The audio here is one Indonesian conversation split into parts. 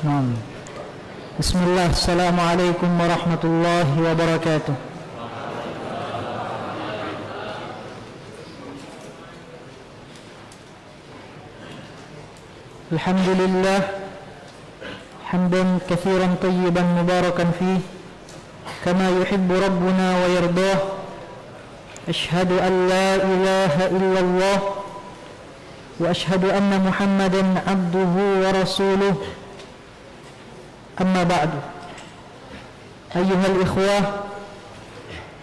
Naam. Bismillah, Assalamualaikum warahmatullahi wabarakatuh. Alhamdulillah hamdan katsiran tayyiban mubarakan fih kama yuhibbu rabbuna wa yardah. Ashhadu an la ilaha illallah wa ashhadu anna Muhammadan abduhu wa rasuluh. Amma ba'du. Ayyuhal ikhwah,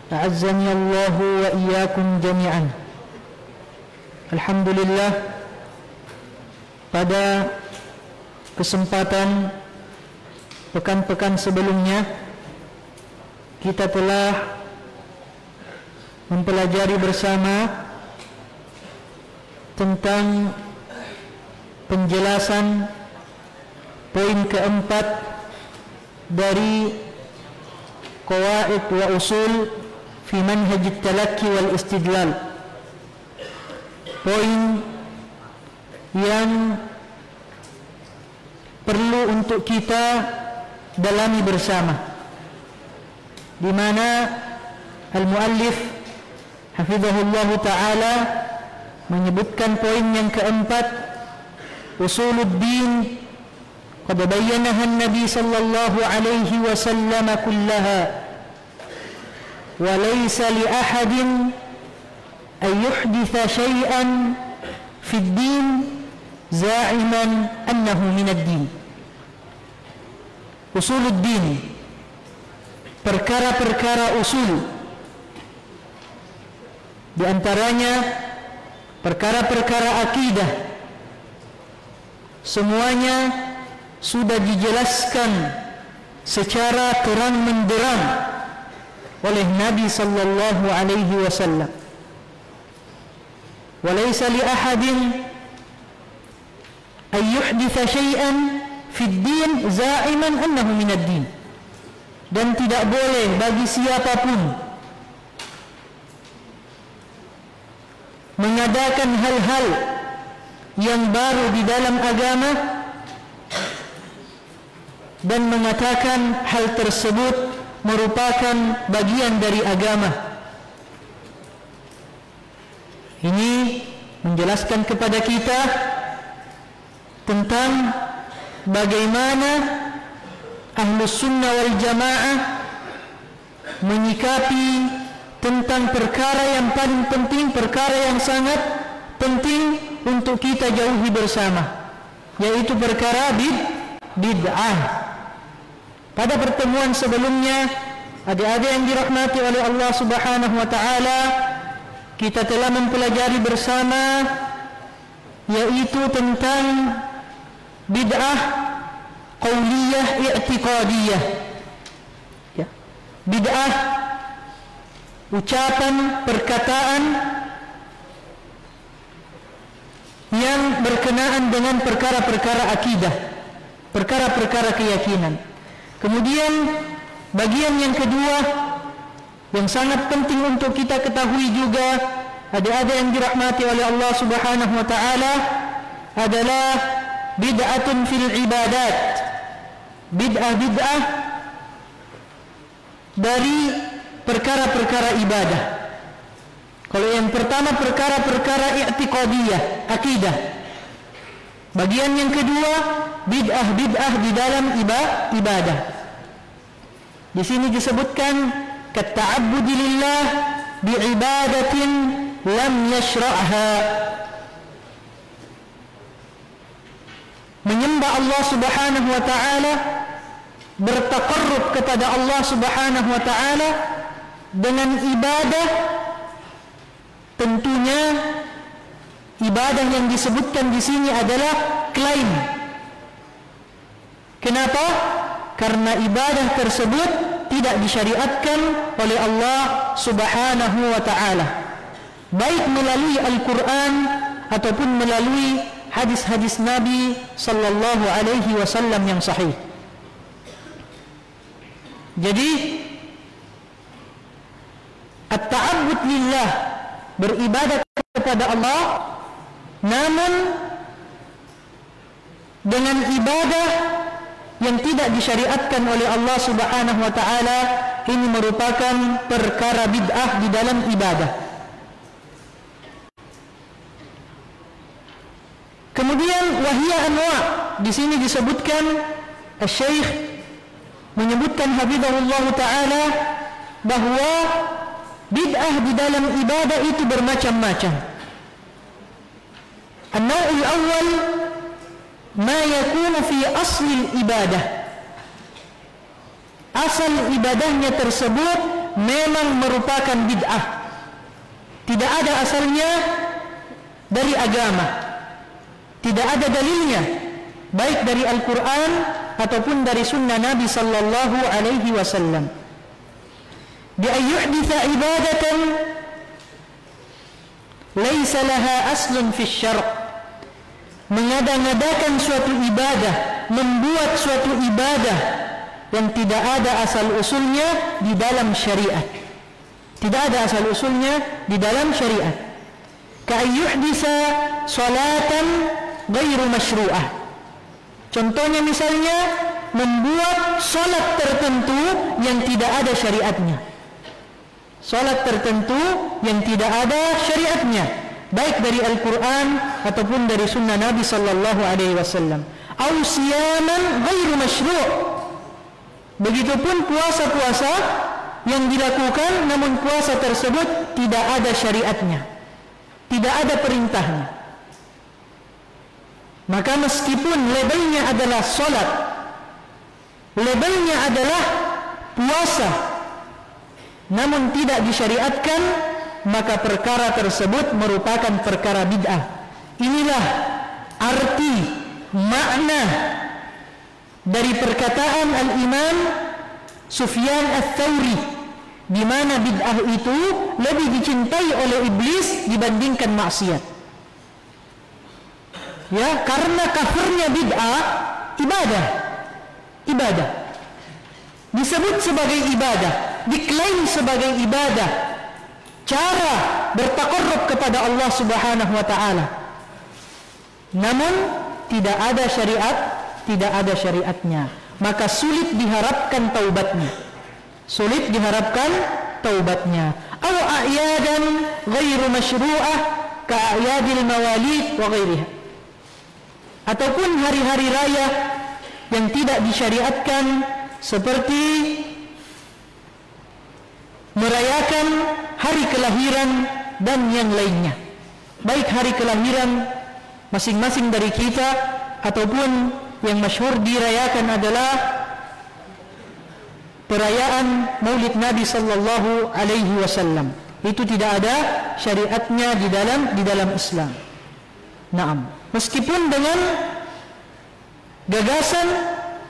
a'azzani Allah wa iyyakum jami'an. Alhamdulillah, pada kesempatan pekan-pekan sebelumnya kita telah mempelajari bersama tentang penjelasan poin keempat dari qawaid wa usul fi manhaj at-talaqi wal istidlal. Poin yang perlu untuk kita dalami bersama, di mana al-muallif hafizahullah taala menyebutkan poin yang keempat, usuluddin qad bayyanaha an-nabi sallallahu alaihi wasallam kullaha wa laysa li ahadin an yuhditha shay'an fi ad-din za'iman annahu min ad-din. Usuluddin, perkara-perkara usul, di antaranya perkara-perkara akidah, semuanya sudah dijelaskan secara terang menderang oleh Nabi sallallahu alaihi wasallam. Wa laysa li ahadin ay yuhditha syai'an fi ad-din za'iman annahu min ad-din. Dan tidak boleh bagi siapapun mengadakan hal-hal yang baru di dalam agama dan mengatakan hal tersebut merupakan bagian dari agama. Ini menjelaskan kepada kita tentang bagaimana Ahlus Sunnah wal Jamaah menyikapi tentang perkara yang paling penting, perkara yang sangat penting untuk kita jauhi bersama, yaitu perkara bid'ah. Pada pertemuan sebelumnya, adik-adik yang dirahmati oleh Allah Subhanahu wa taala, kita telah mempelajari bersama yaitu tentang bid'ah qauliyah i'tiqadiyah. Ya. Bid'ah ucapan, perkataan yang berkenaan dengan perkara-perkara akidah, perkara-perkara keyakinan. Kemudian bagian yang kedua yang sangat penting untuk kita ketahui juga, adik-adik yang dirahmati oleh Allah Subhanahu wa taala, adalah bid'atun fil ibadat. Bid'ah dari perkara-perkara ibadah. Kalau yang pertama perkara-perkara i'tiqadiyah, akidah. Bagian yang kedua bid'ah di dalam ibadah. Di sini disebutkan kata'abbudi lillah bi'ibadatin lam yashra'ha. Menyembah Allah Subhanahu wa taala, bertaqarrub kepada Allah Subhanahu wa taala dengan ibadah. Tentunya ibadah yang disebutkan di sini adalah klaim. Kenapa? Karena ibadah tersebut tidak disyariatkan oleh Allah Subhanahu wa taala, baik melalui Al-Qur'an ataupun melalui hadis-hadis Nabi sallallahu alaihi wasallam yang sahih. Jadi at-ta'abbud lillah, beribadat kepada Allah, namun dengan ibadah yang tidak disyariatkan oleh Allah Subhanahu wa taala, ini merupakan perkara bid'ah di dalam ibadah. Kemudian wahia anwa, di sini disebutkan Syekh menyebutkan hafizahullah taala bahwa bid'ah di dalam ibadah itu bermacam-macam. An-naw'ul awwal ma yakunu fi asli ibadah. Asal ibadahnya tersebut memang merupakan bid'ah. Tidak ada asalnya dari agama. Tidak ada dalilnya, baik dari Al-Quran ataupun dari sunnah Nabi sallallahu alaihi wasallam. Bi ayyuhditha ibadatan laysa laha aslun fi syar'. Mengada-ngadakan suatu ibadah, membuat suatu ibadah yang tidak ada asal usulnya di dalam syariat. Tidak ada asal usulnya di dalam syariat. Ka ayyuhditha salatan ghairu masyru'ah. Contohnya misalnya membuat salat tertentu yang tidak ada syariatnya. Salat tertentu yang tidak ada syariatnya, baik dari Al-Quran ataupun dari sunnah Nabi sallallahu alaihi wasallam. Au siyaman ghairu masyru'. Begitupun puasa-puasa yang dilakukan namun puasa tersebut tidak ada syariatnya, tidak ada perintahnya. Maka meskipun labelnya adalah salat, labelnya adalah puasa, namun tidak disyariatkan, maka perkara tersebut merupakan perkara bid'ah. Inilah arti makna dari perkataan Al-Imam Sufyan Ats-Tsauri, di mana bid'ah itu lebih dicintai oleh iblis dibandingkan maksiat. Ya, karena kafirnya bid'ah ibadah disebut sebagai ibadah, diklaim sebagai ibadah, cara bertaqarrub kepada Allah Subhanahu wa taala. Namun tidak ada syariat, tidak ada syariatnya, maka sulit diharapkan taubatnya. Sulit diharapkan taubatnya. Aw a'yadan ghairu masyru'ah ka a'yadil mawalid wa ghairiha. Ataupun hari-hari raya yang tidak disyariatkan, seperti merayakan hari kelahiran dan yang lainnya, baik hari kelahiran masing-masing dari kita ataupun yang masyhur dirayakan adalah perayaan Maulid Nabi sallallahu alaihi wasallam. Itu tidak ada syariatnya di dalam Islam. Naam, meskipun dengan gagasan,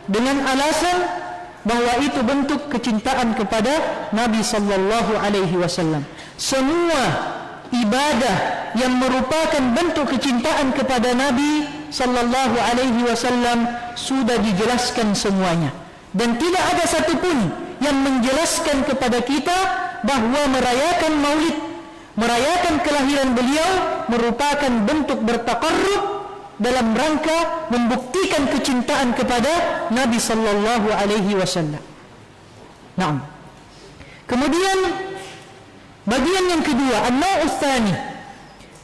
dengan alasan bahwa itu bentuk kecintaan kepada Nabi sallallahu alaihi wasallam. Semua ibadah yang merupakan bentuk kecintaan kepada Nabi sallallahu alaihi wasallam sudah dijelaskan semuanya, dan tidak ada satupun yang menjelaskan kepada kita bahwa merayakan Maulid, merayakan kelahiran beliau merupakan bentuk bertaqarrub dalam rangka membuktikan kecintaan kepada Nabi sallallahu alaihi wasallam. Naam. Kemudian bagian yang kedua, an-naw'u tsani,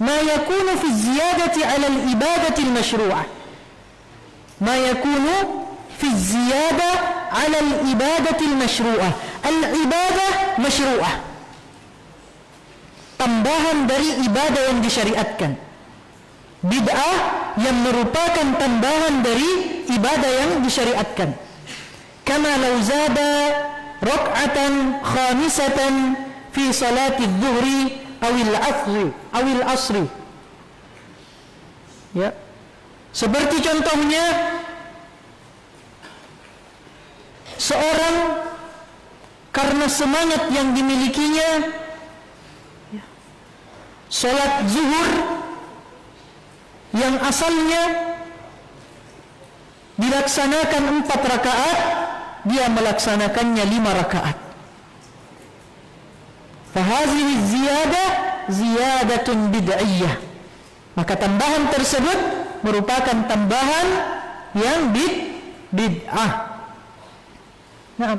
ma yakunu fi ziyadati 'ala al-ibadati al-masyru'ah. Ma yakunu fi ziyada 'ala al-ibadati al-masyru'ah. Al-ibadah masyru'ah, tambahan dari ibadah yang disyariatkan. Bid'ah yang merupakan tambahan dari ibadah yang disyariatkan. Kama law zada rak'atan khamisatan fi salati adh-dhuhri awil asri. Ya. Seperti contohnya seorang karena semangat yang dimilikinya salat zuhur yang asalnya dilaksanakan 4 rakaat, dia melaksanakannya 5 rakaat. Fahazihi ziyadah ziyadatun bid'iyah. Maka tambahan tersebut merupakan tambahan yang bid'ah. Nah,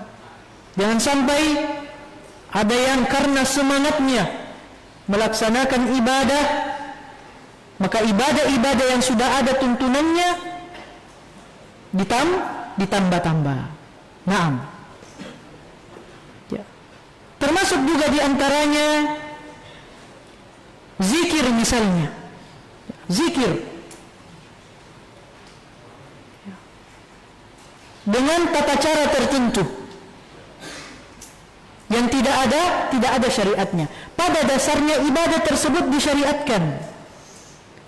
jangan sampai ada yang karena semangatnya melaksanakan ibadah, maka ibadah-ibadah yang sudah ada tuntunannya ditambah-tambah. Naam. Ya. Termasuk juga diantaranya zikir misalnya. Zikir dengan tata cara tertentu yang tidak ada syariatnya. Pada dasarnya ibadah tersebut disyariatkan.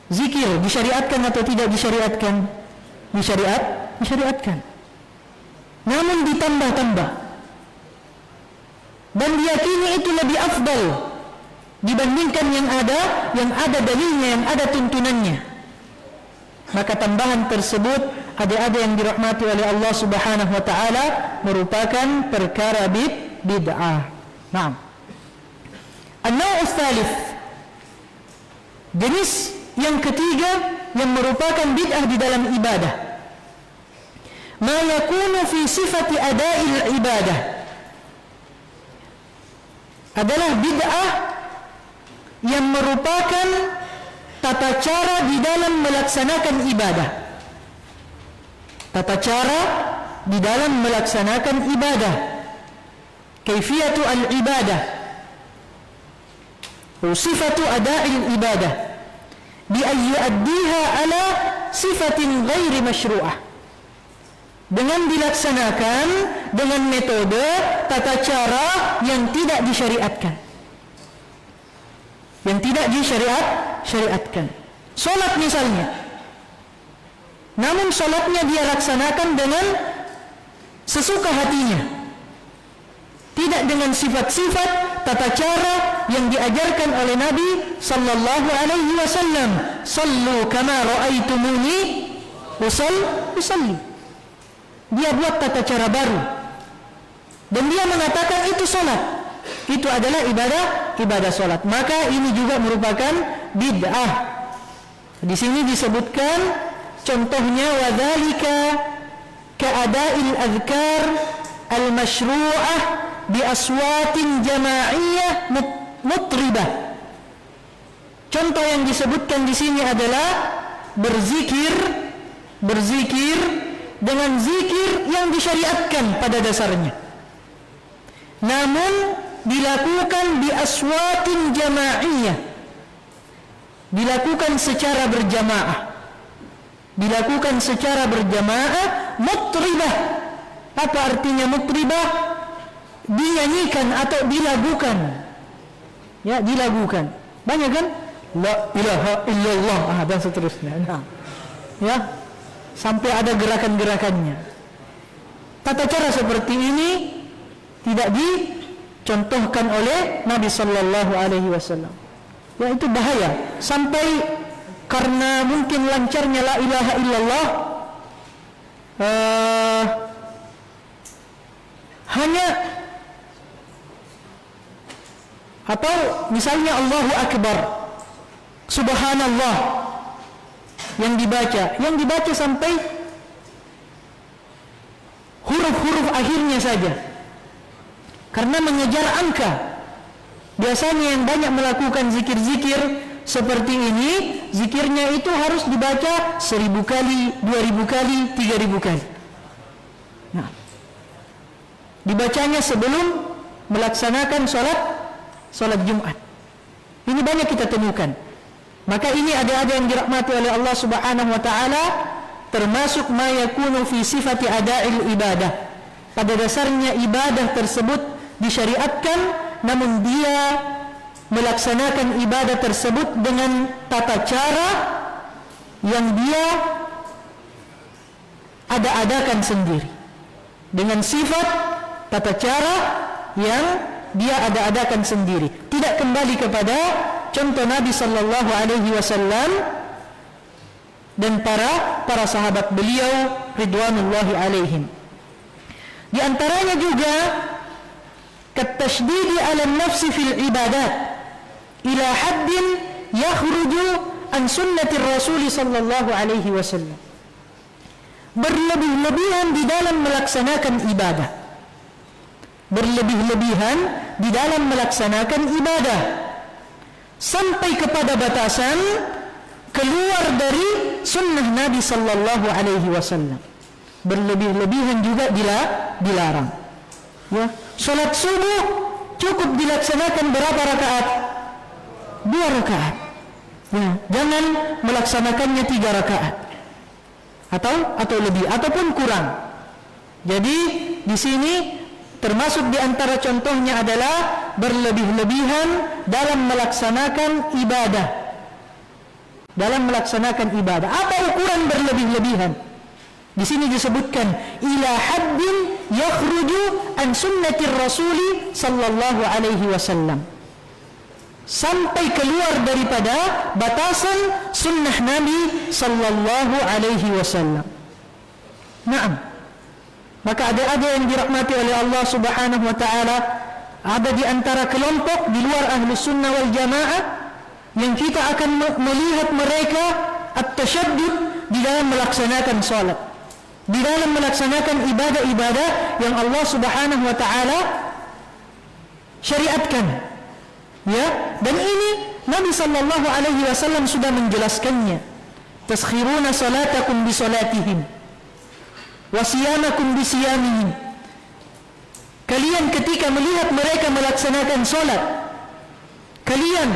Zikir disyariatkan atau tidak disyariatkan? Disyariatkan. Namun ditambah-tambah. Dan diyakini itu lebih afdal dibandingkan yang ada dalilnya, yang ada tuntunannya. Maka tambahan tersebut ada yang dirahmati oleh Allah Subhanahu wa taala merupakan perkara bid'ah. Naam. An-naw' ats-tsalits, jenis yang ketiga yang merupakan bid'ah di dalam ibadah, ma yakunu fi sifati ada'il ibadah, adalah bid'ah yang merupakan tata cara di dalam melaksanakan ibadah. Tata cara di dalam melaksanakan ibadah. Kaifiyatu al-ibadah, sifatu ada'il ibadah, bi an yu'addiha ala sifatin ghairi masyru'ah, dengan dilaksanakan dengan metode tata cara yang tidak disyariatkan. Yang tidak disyariatkan. Salat misalnya, namun salatnya dia laksanakan dengan sesuka hatinya, tidak dengan sifat-sifat tata cara yang diajarkan oleh Nabi sallallahu alaihi wasallam. Sallu kama ra'aitumuni usalli. Dia buat tata cara baru dan dia mengatakan itu salat, itu adalah ibadah salat. Maka ini juga merupakan bid'ah. Di sini disebutkan contohnya, wadzalika ka'ada'il adhkar al-masyru'ah bi aswatin jama'iyah mutribah. Contoh yang disebutkan di sini adalah berzikir dengan zikir yang disyariatkan pada dasarnya, namun dilakukan bi aswatin jama'iyah, dilakukan secara berjamaah, mutribah. Apa artinya mutribah? Dinyanyikan atau dilagukan. Ya, dilagukan. Banyak kan? La ilaha illallah, dan seterusnya. Nah, ya, sampai ada gerakan-gerakannya. Tata cara seperti ini tidak dicontohkan oleh Nabi sallallahu alaihi wasallam. Ya, itu bahaya. Sampai karena mungkin lancarnya la ilaha illallah, hanya atau misalnya Allahu Akbar, Subhanallah yang dibaca sampai huruf-huruf akhirnya saja, karena mengejar angka. Biasanya yang banyak melakukan zikir-zikir seperti ini, zikirnya itu harus dibaca 1000 kali, 2000 kali, 3000 kali. Nah, dibacanya sebelum melaksanakan sholat Jumat. Ini banyak kita temukan. Maka ini ada yang dirahmati oleh Allah Subhanahu wa taala, termasuk ma yakunu fi sifati ada'il ibadah. Pada dasarnya ibadah tersebut disyariatkan, namun dia melaksanakan ibadah tersebut dengan tata cara yang dia ada-adakan sendiri, dengan sifat tata cara yang dia ada-adakan sendiri, tidak kembali kepada contoh Nabi sallallahu alaihi wasallam dan para sahabat beliau ridwanullahi alaihim. Di antaranya juga katasydidi 'ala an-nafsi fil ibadat ila haddin yakhruju an sunnati Rasul sallallahu alaihi wasallam. berlebih-lebihan di dalam melaksanakan ibadah. Berlebih-lebihan di dalam melaksanakan ibadah sampai kepada batasan keluar dari sunnah Nabi sallallahu alaihi wasallam. Berlebih-lebihan juga dilarang. Ya, salat subuh cukup dilaksanakan berapa rakaat? 2 rakaat. Ya, jangan melaksanakannya 3 rakaat. Atau lebih ataupun kurang. Jadi di sini termasuk di antara contohnya adalah berlebih-lebihan dalam melaksanakan ibadah. Dalam melaksanakan ibadah. Apa ukuran berlebih-lebihan? Di sini disebutkan ila haddin yakhruju an sunnatir rasuli sallallahu alaihi wasallam. Sampai keluar daripada batasan sunnah Nabi sallallahu alaihi wasallam. Naam. Maka ada yang dirahmati oleh Allah Subhanahu wa taala, ada di antara kelompok di luar Ahlus Sunnah wal Jamaah yang kita akan melihat mereka at-tashaddud di dalam melaksanakan salat, di dalam melaksanakan ibadah-ibadah yang Allah Subhanahu wa taala syariatkan. Ya, dan ini Nabi sallallahu alaihi wasallam sudah menjelaskannya. Taskhiruna salatakum bi salatihim wa siyamakum bi siyamihim. Kalian ketika melihat mereka melaksanakan salat, kalian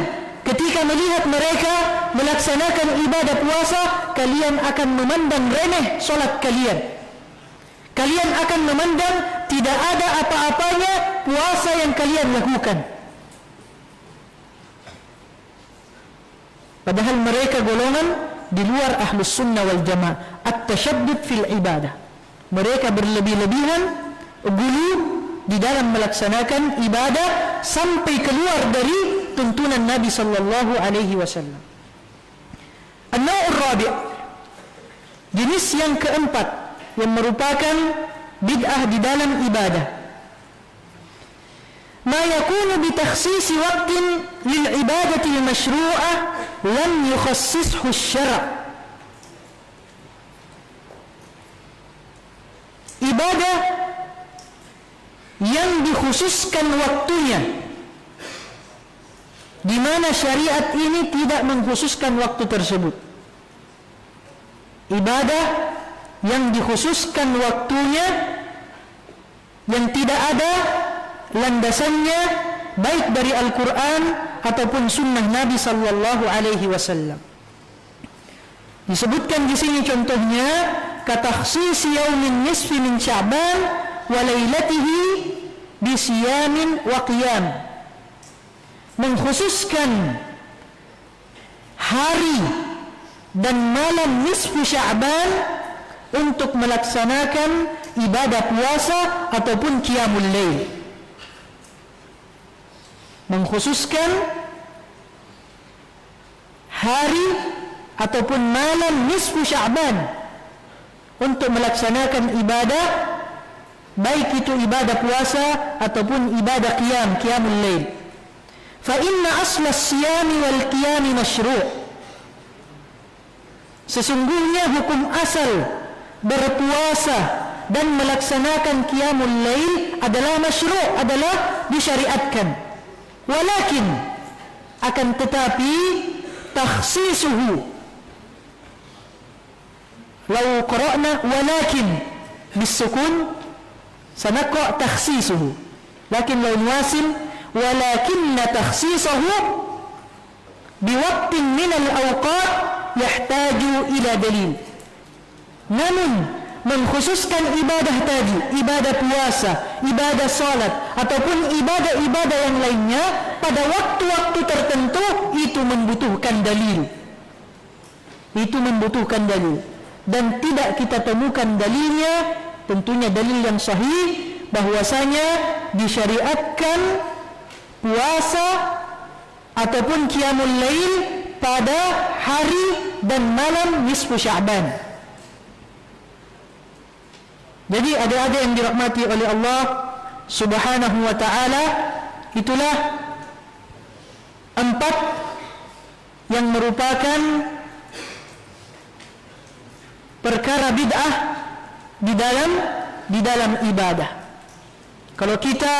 ketika melihat mereka melaksanakan ibadah puasa, kalian akan memandang remeh salat kalian. Kalian akan memandang tidak ada apa-apanya puasa yang kalian lakukan. Padahal mereka golongan di luar Ahlus Sunnah wal Jamaah, at-tashaddud fil ibadah. Mereka berlebih-lebihan, gulu di dalam melaksanakan ibadah sampai keluar dari tuntunan Nabi sallallahu alaihi wasallam. An-naw'ur rabi', jenis yang keempat yang merupakan bid'ah di dalam ibadah. Ma yakunu bi takhsisi waqtin lil ibadati al-mashru'ah lam yukhassishu asy-syara'. Ibadah yang dikhususkan waktunya, di mana syariat ini tidak mengkhususkan waktu tersebut. Ibadah yang dikhususkan waktunya, yang tidak ada landasannya baik dari Al-Quran ataupun sunnah Nabi sallallahu alaihi wasallam. Disebutkan di sini contohnya katakhsis yaumin nisfi min Sya'ban wa lailatihi bi siyamin wa qiyam. Mengkhususkan hari dan malam nisfu Sya'ban untuk melaksanakan ibadah puasa ataupun qiyamul lail. Mengkhususkan hari ataupun malam nisfu Sya'ban untuk melaksanakan ibadah, baik itu ibadah puasa ataupun ibadah qiyamul lail. Fa inna asla as-siyami wal qiyami masyru'. Sesungguhnya hukum asal berpuasa dan melaksanakan qiyamul lail adalah masyru', adalah disyariatkan. Walakin akan tetapi takhsisuhu, law qara'na walakin bisukun sanaqra takhsisuhu, lakin law nuwasil walakinna takhsisuhu biwaqtin min al-awqat yahtaju ila dalil. Namun mengkhususkan ibadah tadi, ibadah puasa, ibadah salat ataupun ibadah-ibadah yang lainnya pada waktu-waktu tertentu, itu membutuhkan dalil. Itu membutuhkan dalil. Dan tidak kita temukan dalilnya, tentunya dalil yang sahih, bahwasanya disyariatkan puasa ataupun qiyamul lail pada hari dan malam nisfu Sya'ban. Jadi adik-adik yang dirahmati oleh Allah Subhanahu wa ta'ala, itulah 4 yang merupakan perkara bid'ah di dalam ibadah. Kalau kita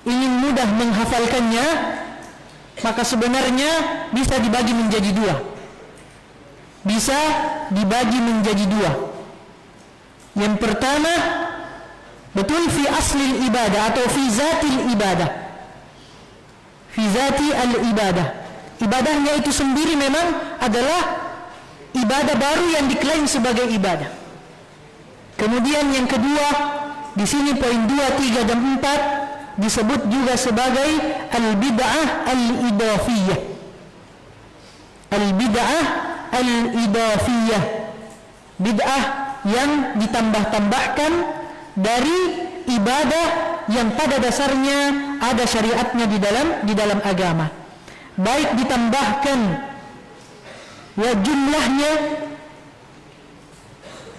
ingin mudah menghafalkannya, maka sebenarnya bisa dibagi menjadi dua. Bisa dibagi menjadi dua. Yang pertama, betul fi asli ibadah atau fi zatil ibadah. Fi zati al-ibadah. Ibadahnya itu sendiri memang adalah ibadah baru yang diklaim sebagai ibadah. Kemudian yang kedua, di sini poin 2, 3 dan 4 disebut juga sebagai al-bid'ah al-idafiyah. Al-bid'ah al-idafiyah. Bid'ah yang ditambah-tambahkan dari ibadah yang pada dasarnya ada syariatnya di dalam agama. Baik ditambahkan ya jumlahnya,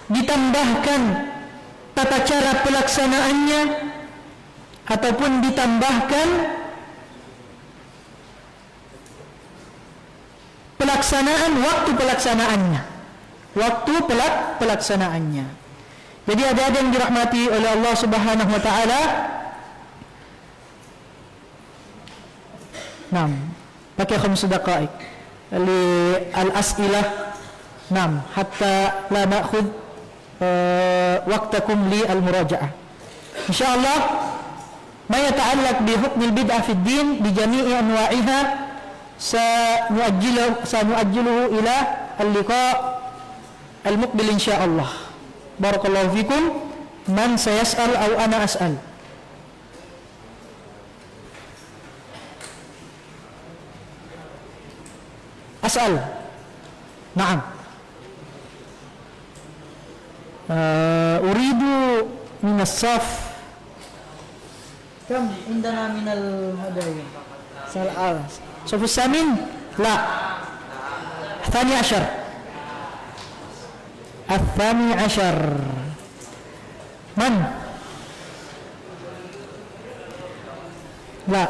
ditambahkan tata cara pelaksanaannya, ataupun ditambahkan pelaksanaan waktu pelaksanaannya. Jadi ada yang dirahmati oleh Allah Subhanahu wa taala. Naam, pakai khams daqaiq li al-as'ilah. Naam, hatta la na'khudh waqtakum li al-muraja'ah. Insyaallah ma yata'allaq bi hukm al-bid'ah fi ad-din bi jami'i anwa'iha sanu'ajjiluhu ila al-liqa' al-muqbil insyaallah. Barakallahu fikum. Man sayas'al aw ana as'al? As'al. Naam. Uridu min as-saf. Kam indana min al-hadayi? Sal'al. Safus samin? La. Thani ashar. الثاني عشر. من؟ لا.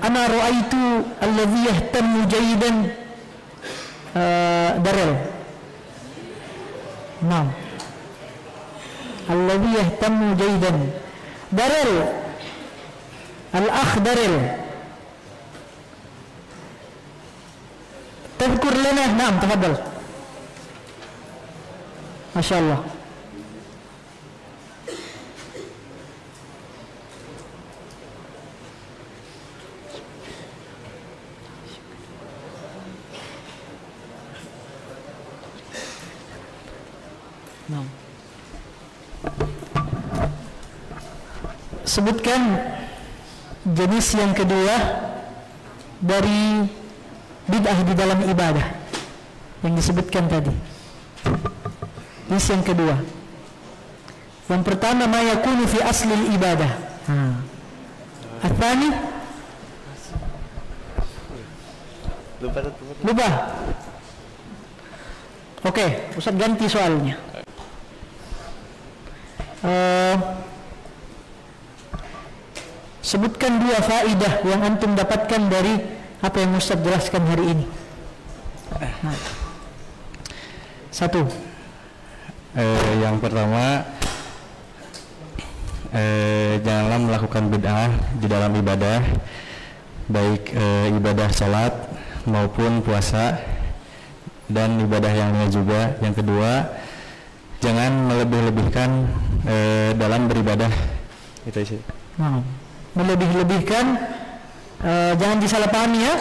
أنا رأيت الذي يهتم جيدا درل. نعم. الذي يهتم جيدا درل. الأخ درل. تذكر لنا. نعم تفضل. ما شاء الله. نعم. Sebutkan jenis yang kedua dari bid'ah di dalam ibadah yang disebutkan tadi. Jenis yang kedua. Yang pertama, ma yakunu fi asli ibadah. Atsani? Lupa. Oke, Ustaz ganti soalnya. Sebutkan dua faidah yang antum dapatkan dari apa yang Ustaz jelaskan hari ini. Nah. Satu. Yang pertama, janganlah melakukan bid'ah di dalam ibadah, baik ibadah salat maupun puasa dan ibadah yang lain juga. Yang kedua, jangan melebih-lebihkan dalam beribadah. Itu sih. Nah, melebih-lebihkan, jangan disalahpahami ya,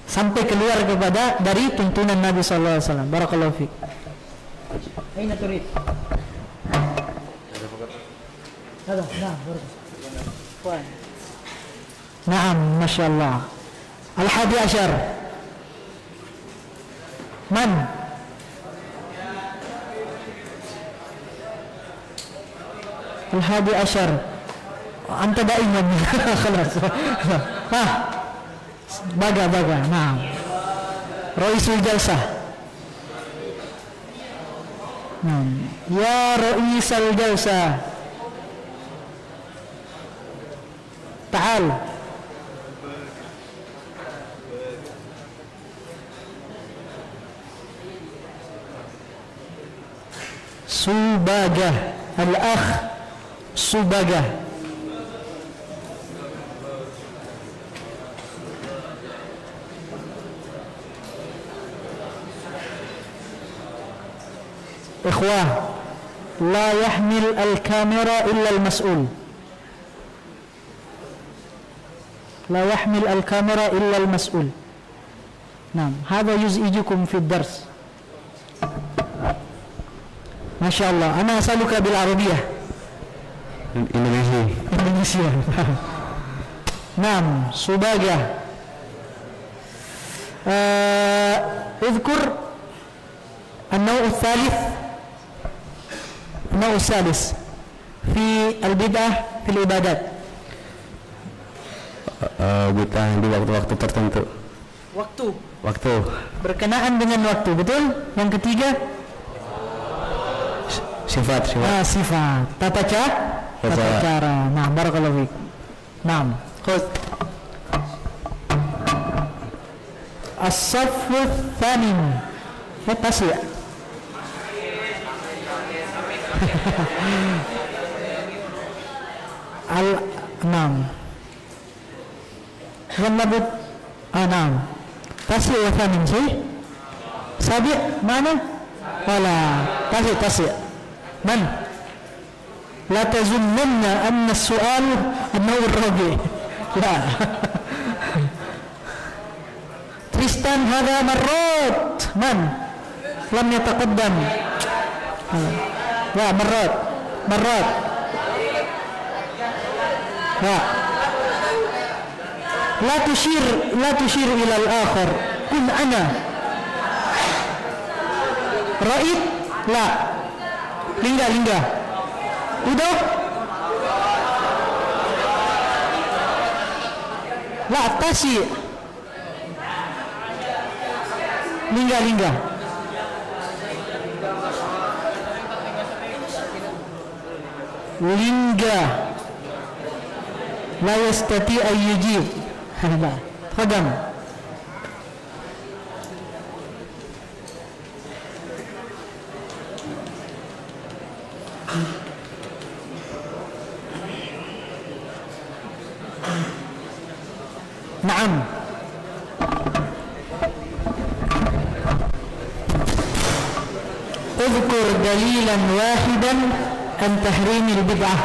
sampai keluar kepada dari tuntunan Nabi sallallahu alaihi wasallam. Barakallahu fiik. Aina turid? Hada, nah, barakallahu. Naam, masyaallah. Al-hadi asyar. Man? Al-hadi asyar. Anta daiman. Khalas. Baga. Naam. Raisul jalsah. Ya Ra'isal Jalsa, ta'al. Subagah. Al-akh Subagah. Ikhwah, la yahmil al-kamera illa al-mas'ul. La yahmil al-kamera illa al-mas'ul. Naam, hadha yuz'ijukum fi ad-dars. Masya Allah, ana asaluka bil Arabiyah. Indonesia. Naam, Subagah. اذكر النوع الثالث، النوع الثالث في البدعة في العبادات. Bid'ah di waktu-waktu tertentu. Waktu. Berkenaan dengan waktu, betul? Yang ketiga? Sifat. Sifat. Tata cara. Nah, barakallahu fiik. Naam. Khudh. As-saff ats-tsamin. Tasi'. Naam. Ghamabut. Naam. Tasi' wa tsamin sih. Sabi' mana? Wala. Tasi'. Man? La tazunanna anna as-su'al an-naw' ar-rabi'. La. Tristan hadha marrat. Man? Lam yataqaddam. Ya, marrat. Ya. La tushir ila al-akhar. Kun ana. Ra'id? La. Lingga. Udah? La tasi. Lingga. La yastati an yujib. Hada. Fadam. Naam. اذكر دليلا واحدا عن تحريم البدعة.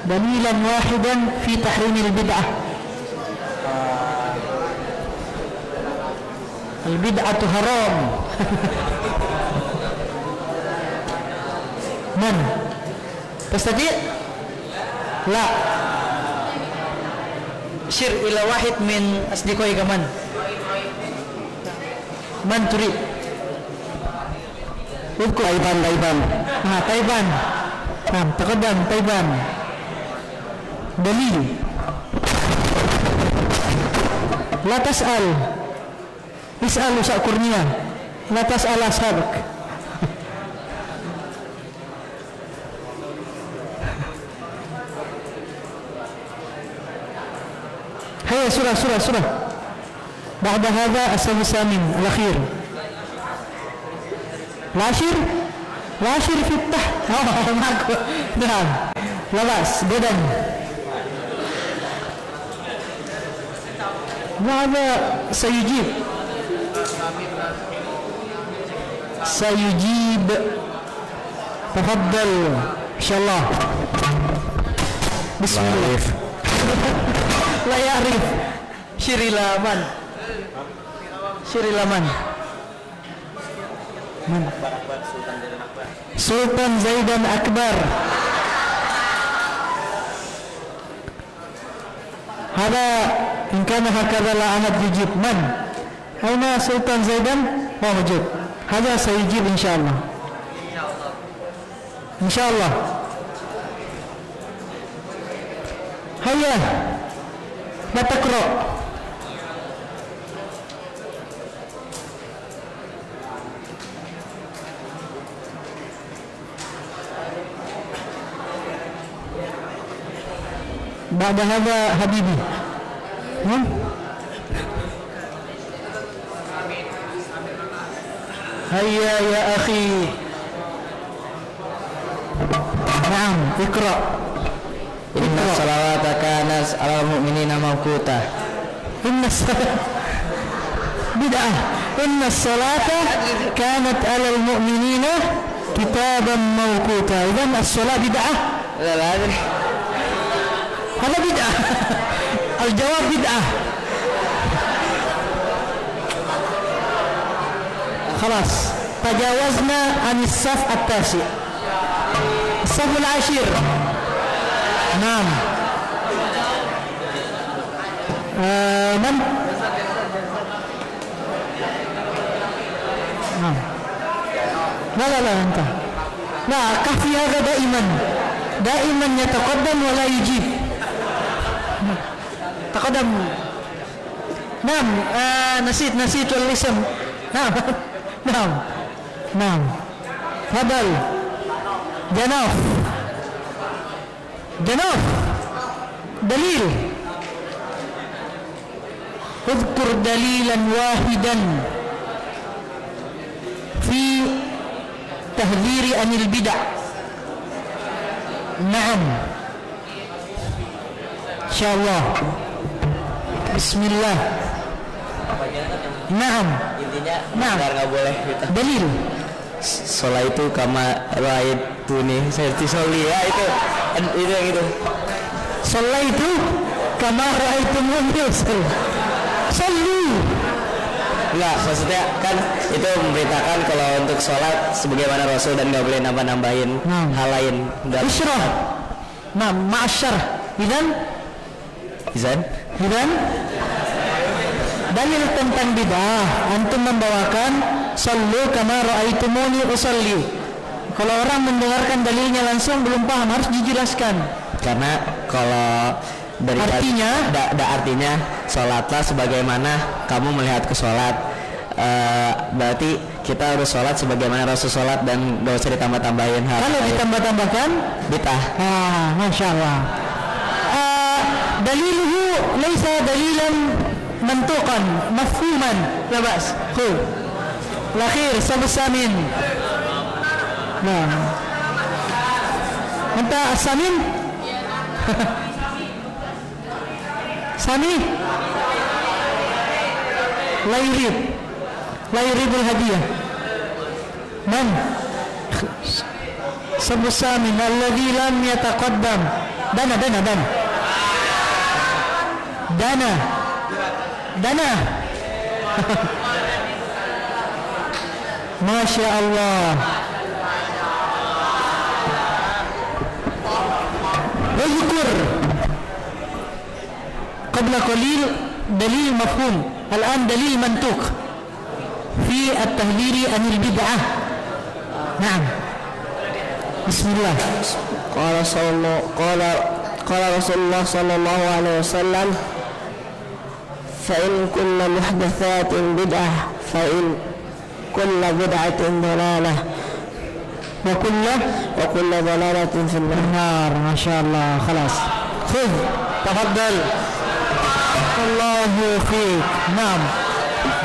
دليلا واحدا في تحريم البدعة. البدعة حرام. من تستطيع؟ لا. شر إلى واحد من أصدقائك. من تريد؟ اذكر. تايبان. تايبان. نعم، تقدم. تايبان. دليل. لا تسأل. اسأل Ustaz Kurnia. لا تسأل أصحابك. هيا سورة. بعد هذا الصف الثامن الأخير. العاشر في التحت. نعم. لا بأس. جدا. وهذا سيجيب. تفضل إن شاء الله. بسم الله. لا يعرف. Syirilaman. Sultan Zaidan Akbar. هذا إن كان هكذا لا أحد يجيب. من؟ أين سلطان زيدان؟ موجود. هذا سيجيب إن شاء الله. هيا لا تقرأ. بعد هذا حبيبي. هيا يا أخي. نعم اقرأ. Inna salawata kanat alal mu'minina mawquta. Inna salat bid'ah. Inna salata kanat alal mu'minina kitaban mawquta. Idan as-salat bid'ah. La adri. Hada bid'ah. Al-jawab bid'ah. خلاص تجاوزنا عن الصف التاسع. الصف العاشر. نعم. من؟ نعم. لا أنت. لا كفي هذا دائما يتقدم ولا يجيب. تقدم. نعم. نسيت الاسم. نعم. فضل. جنوف. دليل. اذكر دليلا واحدا في تحذير عن البدع. نعم إن شاء الله. بسم الله. Naam. Intinya Naam. nggak boleh gitu. Dalil. Sholat itu kama raaitu nih serti soli ya itu yang itu. Sholat itu kama raaitumuni usalli. Sallu. Enggak, maksudnya kan itu memberitakan kalau untuk sholat sebagaimana Rasul dan nggak boleh nambah-nambahin hal lain. Isyrah. Naam, ma'asyarah. Idan dalil tentang bid'ah, antum membawakan sallu kama ra'aitumuni usalli. Kalau orang mendengarkan dalilnya langsung belum paham, harus dijelaskan. Karena kalau dari artinya sholatlah sebagaimana kamu melihat ke sholat. Berarti kita harus sholat sebagaimana Rasul sholat dan gak usah ditambah-tambahin hal. Kalau ditambah-tambahkan bid'ah. Masya Allah. Daliluhu laisa dalilan منطوقا مفهوما لا بأس. خذ الأخير صف الثامن. نعم أنت الثامن. سامي لا يريد الهدية. من؟ صف الثامن الذي لم يتقدم. Dana. Masya Allah. Wazkur qabla qalil dalil mafhum. Al-an dalil mantuq fi at-tahdhiri anil bid'ah. Naam. Bismillah. Qala Rasulullah sallallahu alaihi wasallam فإن كل محدثات بدعة فإن كل بدعة ضلالة وكل ضلالة في النار. ما شاء الله. خلاص خذ تفضل. الله فيك. نعم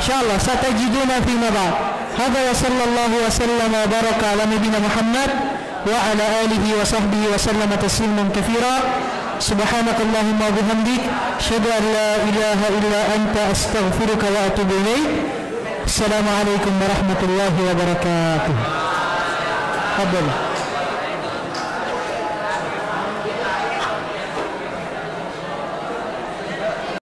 إن شاء الله ستجدون فيما بعد. هذا وصلى الله وسلم وبارك على نبينا محمد وعلى آله وصحبه وسلم تسليما كثيرا. سبحانك اللهم وبحمدك أشهد أن لا إله إلا أنت أستغفرك وأتوب إليك. السلام عليكم ورحمة الله وبركاته. تفضل.